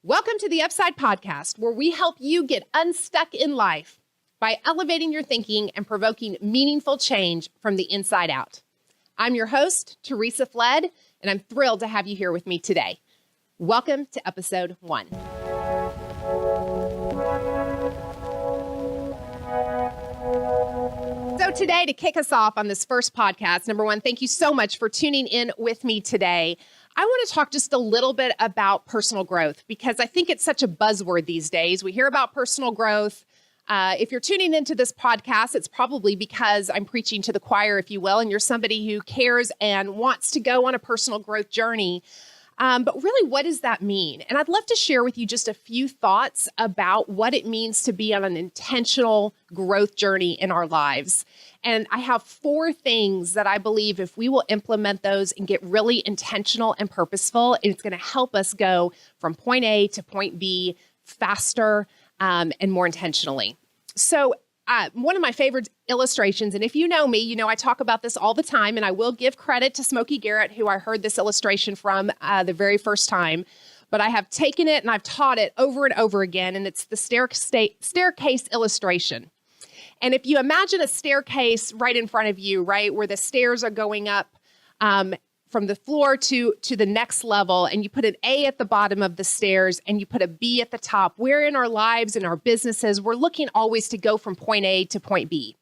Welcome to the UPside Podcast, where we help you get unstuck in life by elevating your thinking and provoking meaningful change from the inside out. I'm your host, Teresa Fled, and I'm thrilled to have you here with me today. Welcome to episode 1. So today, to kick us off on this first podcast, number one, thank you so much for tuning in with me today. I want to talk just a little bit about personal growth because I think it's such a buzzword these days. We hear about personal growth. If you're tuning into this podcast, it's probably because I'm preaching to the choir, if you will, and you're somebody who cares and wants to go on a personal growth journey. But really, what does that mean? And I'd love to share with you just a few thoughts about what it means to be on an intentional growth journey in our lives. And I have 4 things that I believe if we will implement those and get really intentional and purposeful, it's going to help us go from point A to point B faster and more intentionally. So one of my favorite illustrations, and if you know me, you know I talk about this all the time, and I will give credit to Smokey Garrett, who I heard this illustration from the very first time, but I have taken it and I've taught it over and over again, and it's the staircase illustration. And if you imagine a staircase right in front of you, right, where the stairs are going up from the floor to the next level, and you put an A at the bottom of the stairs and you put a B at the top, where in our lives and our businesses, we're looking always to go from point A to point B.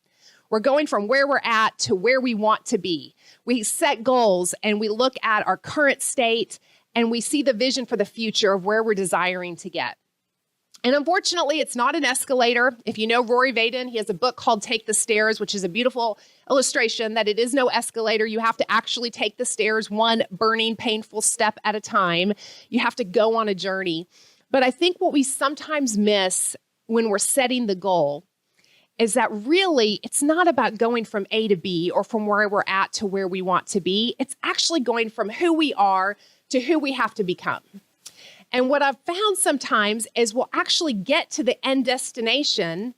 We're going from where we're at to where we want to be. We set goals and we look at our current state and we see the vision for the future of where we're desiring to get. And unfortunately, it's not an escalator. If you know Rory Vaden, he has a book called Take the Stairs, which is a beautiful illustration that it is no escalator. You have to actually take the stairs one burning, painful step at a time. You have to go on a journey. But I think what we sometimes miss when we're setting the goal is that really it's not about going from A to B or from where we're at to where we want to be. It's actually going from who we are to who we have to become. And what I've found sometimes is we'll actually get to the end destination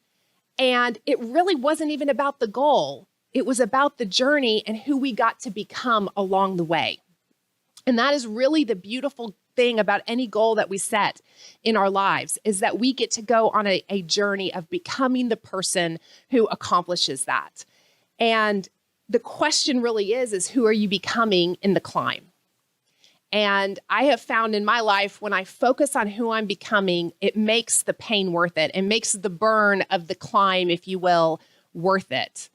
and it really wasn't even about the goal. It was about the journey and who we got to become along the way. And that is really the beautiful thing about any goal that we set in our lives is that we get to go on a journey of becoming the person who accomplishes that. And the question really is who are you becoming in the climb? And I have found in my life, when I focus on who I'm becoming, it makes the pain worth it. It makes the burn of the climb, if you will, worth it.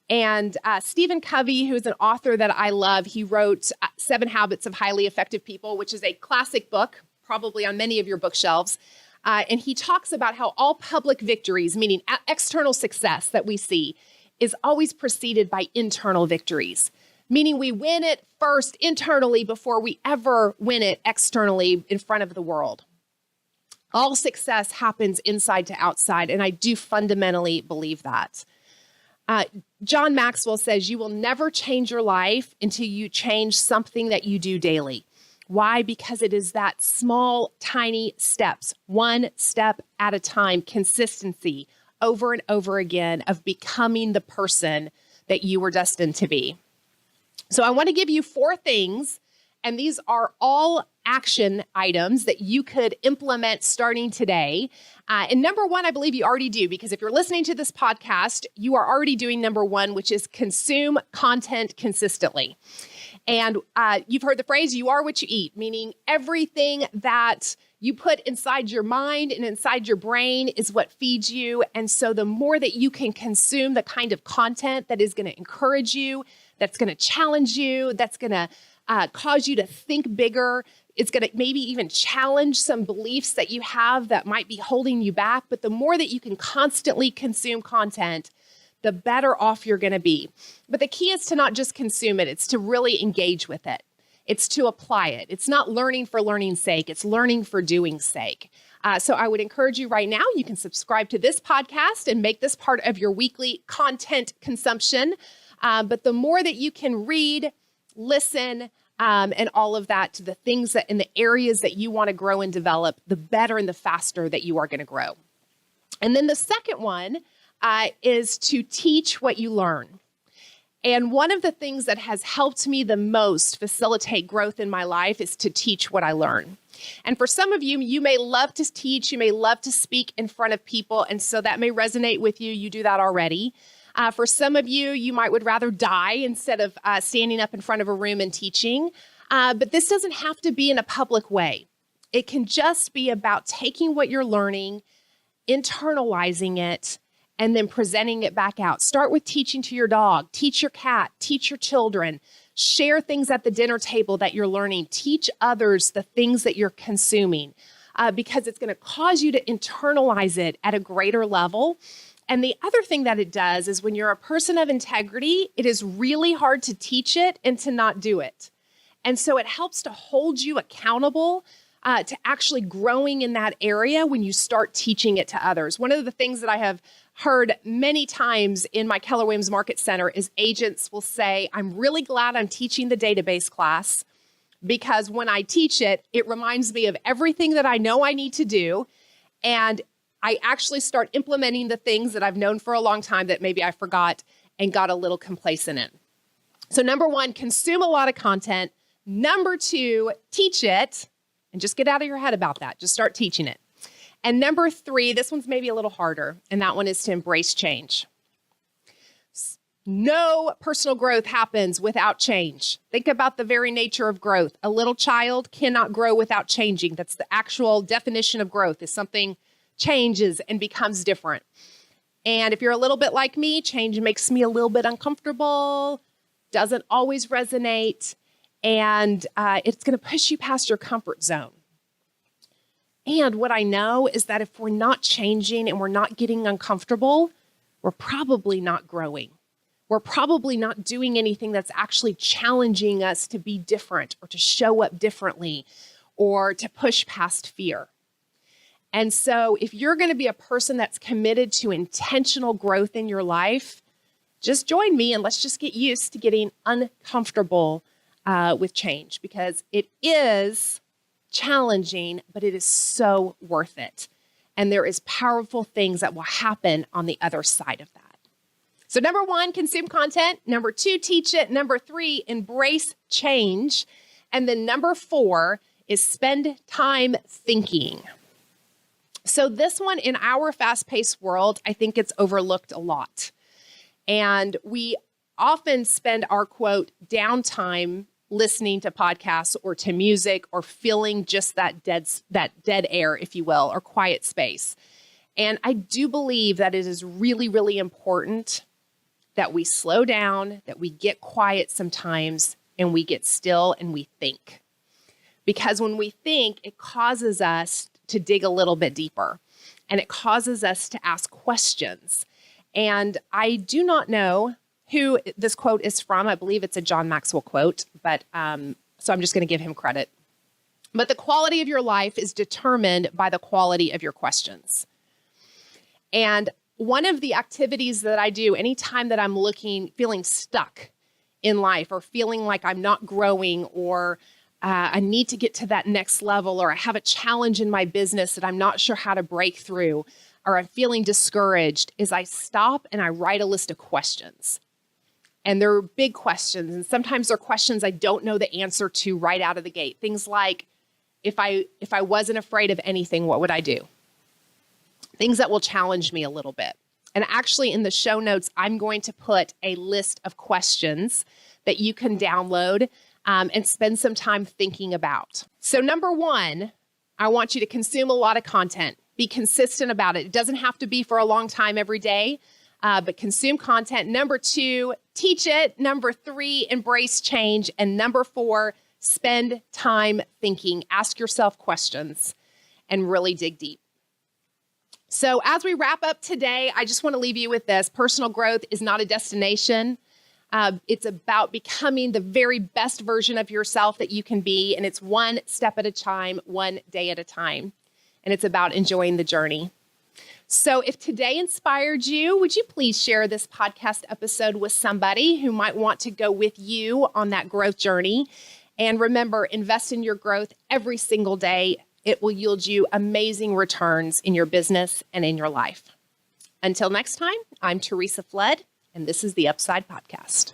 And Stephen Covey, who is an author that I love, he wrote 7 Habits of Highly Effective People, which is a classic book, probably on many of your bookshelves. And he talks about how all public victories, meaning external success that we see, is always preceded by internal victories. Meaning we win it first internally before we ever win it externally in front of the world. All success happens inside to outside, and I do fundamentally believe that. John Maxwell says, you will never change your life until you change something that you do daily. Why? Because it is that small, tiny steps, one step at a time, consistency over and over again of becoming the person that you were destined to be. So I want to give you 4 things, and these are all action items that you could implement starting today. And number 1, I believe you already do, because if you're listening to this podcast, you are already doing number 1, which is consume content consistently. And you've heard the phrase, you are what you eat, meaning everything that you put inside your mind and inside your brain is what feeds you. And so the more that you can consume the kind of content that is going to encourage you, that's going to challenge you, that's going to cause you to think bigger, it's going to maybe even challenge some beliefs that you have that might be holding you back. But the more that you can constantly consume content, the better off you're going to be. But the key is to not just consume it, it's to really engage with it. It's to apply it. It's not learning for learning's sake. It's learning for doing's sake. So I would encourage you right now, you can subscribe to this podcast and make this part of your weekly content consumption. But the more that you can read, listen, and all of that to the things that in the areas that you want to grow and develop, the better and the faster that you are going to grow. And then the second one is to teach what you learn. And one of the things that has helped me the most facilitate growth in my life is to teach what I learn. And for some of you, you may love to teach, you may love to speak in front of people, and so that may resonate with you. You do that already. For some of you, you would rather die instead of standing up in front of a room and teaching. But this doesn't have to be in a public way. It can just be about taking what you're learning, internalizing it, and then presenting it back out. Start with teaching to your dog, teach your cat, teach your children, share things at the dinner table that you're learning, teach others the things that you're consuming, because it's going to cause you to internalize it at a greater level. And the other thing that it does is when you're a person of integrity, it is really hard to teach it and to not do it. And so it helps to hold you accountable to actually growing in that area when you start teaching it to others. One of the things that I have heard many times in my Keller Williams Market Center is agents will say, I'm really glad I'm teaching the database class because when I teach it, it reminds me of everything that I know I need to do. And I actually start implementing the things that I've known for a long time that maybe I forgot and got a little complacent in. So number one, consume a lot of content. Number two, teach it. And just get out of your head about that. Just start teaching it. And number three, this one's maybe a little harder, and that one is to embrace change. No personal growth happens without change. Think about the very nature of growth. A little child cannot grow without changing. That's the actual definition of growth, is something changes and becomes different. And if you're a little bit like me, change makes me a little bit uncomfortable, doesn't always resonate, and it's going to push you past your comfort zone. And what I know is that if we're not changing and we're not getting uncomfortable, we're probably not growing. We're probably not doing anything that's actually challenging us to be different or to show up differently or to push past fear. And so if you're going to be a person that's committed to intentional growth in your life, just join me and let's just get used to getting uncomfortable with change, because it is challenging, but it is so worth it. And there is powerful things that will happen on the other side of that. So number one, consume content. Number two, teach it. Number three, embrace change. And then number four is spend time thinking. So this one, in our fast-paced world, I think it's overlooked a lot. And we often spend our, quote, downtime listening to podcasts or to music or feeling just that dead air, if you will, or quiet space. And I do believe that it is really, really important that we slow down, that we get quiet sometimes, and we get still and we think. Because when we think, it causes us to dig a little bit deeper, and it causes us to ask questions. And I do not know who this quote is from. I believe it's a John Maxwell quote, but so I'm just going to give him credit. But the quality of your life is determined by the quality of your questions. And one of the activities that I do anytime that I'm feeling stuck in life or feeling like I'm not growing or I need to get to that next level, or I have a challenge in my business that I'm not sure how to break through, or I'm feeling discouraged, is I stop and I write a list of questions. And they're big questions. And sometimes they're questions I don't know the answer to right out of the gate. Things like, if I wasn't afraid of anything, what would I do? Things that will challenge me a little bit. And actually in the show notes, I'm going to put a list of questions that you can download and spend some time thinking about. So number one, I want you to consume a lot of content. Be consistent about it. It doesn't have to be for a long time every day, but consume content. Number two, teach it. Number three, embrace change. And number four, spend time thinking. Ask yourself questions and really dig deep. So as we wrap up today, I just want to leave you with this. Personal growth is not a destination. It's about becoming the very best version of yourself that you can be. And it's one step at a time, one day at a time. And it's about enjoying the journey. So if today inspired you, would you please share this podcast episode with somebody who might want to go with you on that growth journey? And remember, invest in your growth every single day. It will yield you amazing returns in your business and in your life. Until next time, I'm Teresa Flood, and this is the Upside Podcast.